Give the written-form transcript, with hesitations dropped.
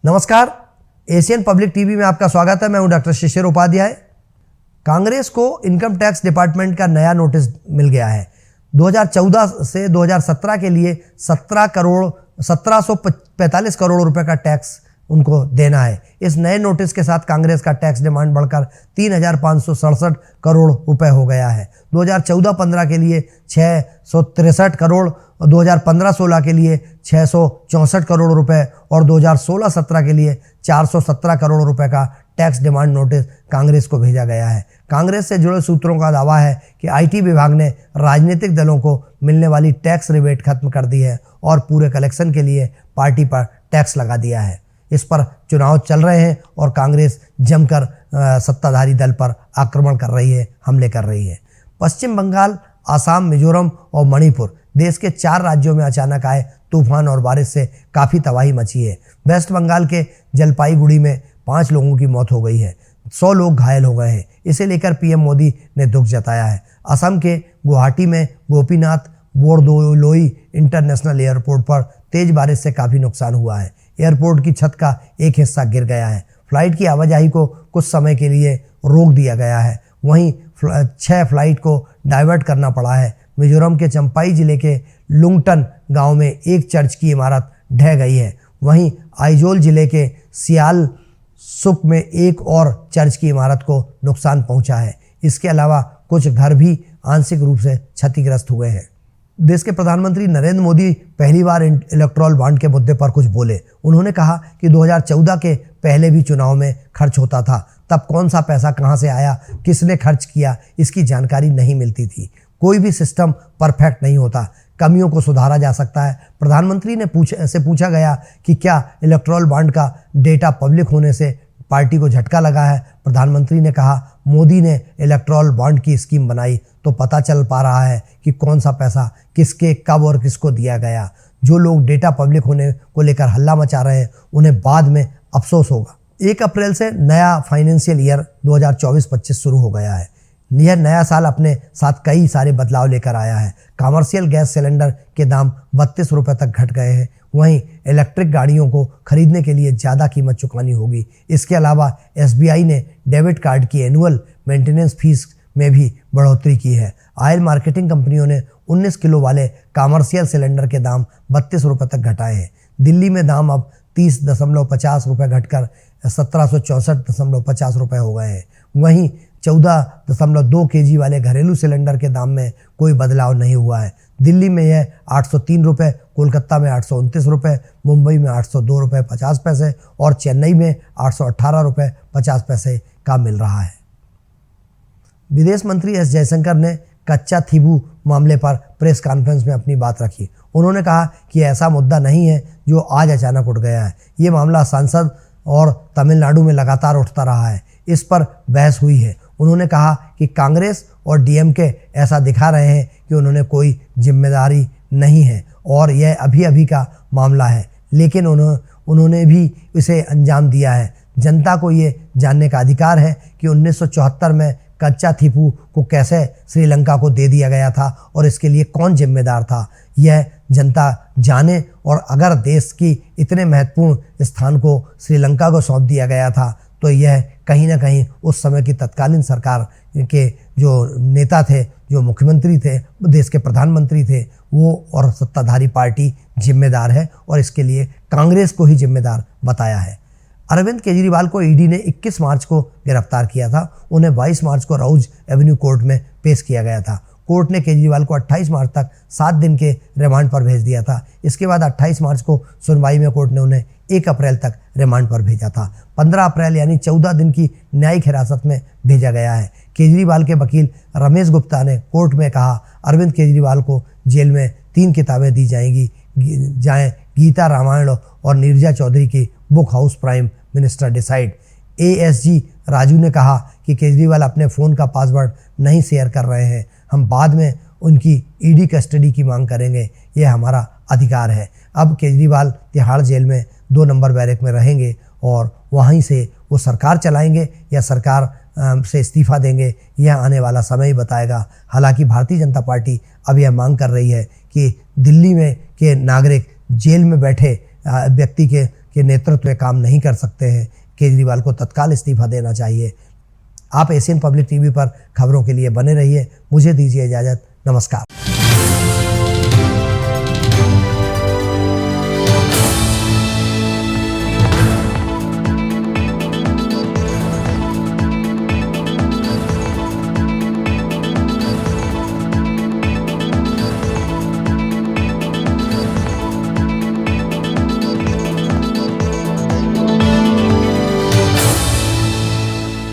नमस्कार, Asian public TV में आपका स्वागत है। मैं हूं डॉक्टर शिशिर उपाध्याय। कांग्रेस को इनकम टैक्स डिपार्टमेंट का नया नोटिस मिल गया है। 2014 से 2017 के लिए 1745 करोड़ रुपए का टैक्स उनको देना है। इस नए नोटिस के साथ कांग्रेस का टैक्स डिमांड बढ़कर 3567 करोड़ रुपए हो गया है। 2014-15 के लिए 663 करोड़, 2015-16 के लिए 664 करोड़ रुपए और 2016-17 के लिए 417 करोड़ रुपए का टैक्स डिमांड नोटिस कांग्रेस को भेजा गया है। कांग्रेस से जुड़े सूत्रों का दावा है कि आईटी विभाग ने राजनीतिक दलों को मिलने वाली टैक्स रिबेट खत्म कर दी है और पूरे कलेक्शन के लिए पार्टी पर टैक्स लगा दिया है। इस पर चुनाव चल रहे हैं और कांग्रेस जमकर सत्ताधारी दल पर आक्रमण कर रही है, हमले कर रही है। पश्चिम बंगाल, आसाम, मिजोरम और मणिपुर देश के 4 राज्यों में अचानक आए तूफान और बारिश से काफ़ी तबाही मची है। वेस्ट बंगाल के जलपाईगुड़ी में 5 लोगों की मौत हो गई है, 100 लोग घायल हो गए हैं। इसे लेकर पीएम मोदी ने दुख जताया है। असम के गुवाहाटी में गोपीनाथ बोरदोलोई इंटरनेशनल एयरपोर्ट पर तेज बारिश से काफ़ी नुकसान हुआ है। एयरपोर्ट की छत का एक हिस्सा गिर गया है। फ्लाइट की आवाजाही को कुछ समय के लिए रोक दिया गया है। वहीं 6 फ्लाइट को डाइवर्ट करना पड़ा है। मिजोरम के चंपाई जिले के लुंगटन गांव में एक चर्च की इमारत ढह गई है। वहीं आइजोल जिले के सियाल सुक में एक और चर्च की इमारत को नुकसान पहुंचा है। इसके अलावा कुछ घर भी आंशिक रूप से क्षतिग्रस्त हुए हैं। देश के प्रधानमंत्री नरेंद्र मोदी पहली बार इलेक्टोरल बॉन्ड के मुद्दे पर कुछ बोले। उन्होंने कहा कि 2014 के पहले भी चुनाव में खर्च होता था, तब कौन सा पैसा कहां से आया, किसने खर्च किया, इसकी जानकारी नहीं मिलती थी। कोई भी सिस्टम परफेक्ट नहीं होता, कमियों को सुधारा जा सकता है। प्रधानमंत्री ने पूछा गया कि क्या इलेक्टोरल बॉन्ड का डेटा पब्लिक होने से पार्टी को झटका लगा है। प्रधानमंत्री ने कहा, मोदी ने इलेक्टोरल बॉन्ड की स्कीम बनाई तो पता चल पा रहा है कि कौन सा पैसा किसके, कब और किसको दिया गया। जो लोग डेटा पब्लिक होने को लेकर हल्ला मचा रहे हैं उन्हें बाद में अफसोस होगा। 1 अप्रैल से नया फाइनेंशियल ईयर 2024-25 शुरू हो गया है। यह नया साल अपने साथ कई सारे बदलाव लेकर आया है। कमर्शियल गैस सिलेंडर के दाम 32 रुपये तक घट गए हैं। वहीं इलेक्ट्रिक गाड़ियों को खरीदने के लिए ज़्यादा कीमत चुकानी होगी। इसके अलावा SBI ने डेबिट कार्ड की एनुअल मेंटेनेंस फीस में भी बढ़ोतरी की है। ऑयल मार्केटिंग कंपनियों ने 19 किलो वाले कमर्शियल सिलेंडर के दाम 32 रुपये तक घटाए हैं। दिल्ली में दाम अब 30.50 रुपये घटकर 1764.50 रुपये हो गए हैं। वहीं 14.2 kg वाले घरेलू सिलेंडर के दाम में कोई बदलाव नहीं हुआ है। दिल्ली में यह 803 रुपये, कोलकाता में 829 रुपये, मुंबई में 802 रुपये 50 पैसे और चेन्नई में 818 रुपये 50 पैसे का मिल रहा है। विदेश मंत्री एस जयशंकर ने कच्चा थीबू मामले पर प्रेस कॉन्फ्रेंस में अपनी बात रखी। उन्होंने कहा कि ऐसा मुद्दा नहीं है जो आज अचानक उठ गया है। ये मामला संसद और तमिलनाडु में लगातार उठता रहा है। इस पर बहस हुई है। उन्होंने कहा कि कांग्रेस और DMK ऐसा दिखा रहे हैं कि उन्होंने कोई जिम्मेदारी नहीं है और यह अभी अभी का मामला है, लेकिन उन्होंने भी इसे अंजाम दिया है। जनता को ये जानने का अधिकार है कि 1974 में कच्चा थीपू को कैसे श्रीलंका को दे दिया गया था और इसके लिए कौन जिम्मेदार था। यह जनता जाने, और अगर देश की इतने महत्वपूर्ण स्थान को श्रीलंका को सौंप दिया गया था तो यह कहीं ना कहीं उस समय की तत्कालीन सरकार के जो नेता थे, जो मुख्यमंत्री थे, देश के प्रधानमंत्री थे, वो और सत्ताधारी पार्टी जिम्मेदार है और इसके लिए कांग्रेस को ही जिम्मेदार बताया है। अरविंद केजरीवाल को ईडी ने 21 मार्च को गिरफ्तार किया था। उन्हें 22 मार्च को राउज एवेन्यू कोर्ट में पेश किया गया था। कोर्ट ने केजरीवाल को 28 मार्च तक 7 दिन के रिमांड पर भेज दिया था। इसके बाद 28 मार्च को सुनवाई में कोर्ट ने उन्हें 1 अप्रैल तक रिमांड पर भेजा था। 15 अप्रैल यानी 14 दिन की न्यायिक हिरासत में भेजा गया है। केजरीवाल के वकील रमेश गुप्ता ने कोर्ट में कहा, अरविंद केजरीवाल को जेल में 3 किताबें दी जाएं, गीता रामायण और नीरजा चौधरी की book house prime minister decide. ASG Raju ने कहा कि केजरीवाल अपने फ़ोन का पासवर्ड नहीं शेयर कर रहे हैं। हम बाद में उनकी ईडी कस्टडी की मांग करेंगे, यह हमारा अधिकार है। अब केजरीवाल तिहाड़ जेल में 2 नंबर बैरक में रहेंगे और वहीं से वो सरकार चलाएंगे या सरकार से इस्तीफा देंगे, यह आने वाला समय ही बताएगा। हालांकि भारतीय जनता पार्टी अब यह मांग कर रही है कि दिल्ली में के नागरिक जेल में बैठे व्यक्ति के के नेतृत्व में काम नहीं कर सकते हैं। केजरीवाल को तत्काल इस्तीफा देना चाहिए। आप एशियन पब्लिक टीवी पर खबरों के लिए बने रहिए। मुझे दीजिए इजाज़त। नमस्कार।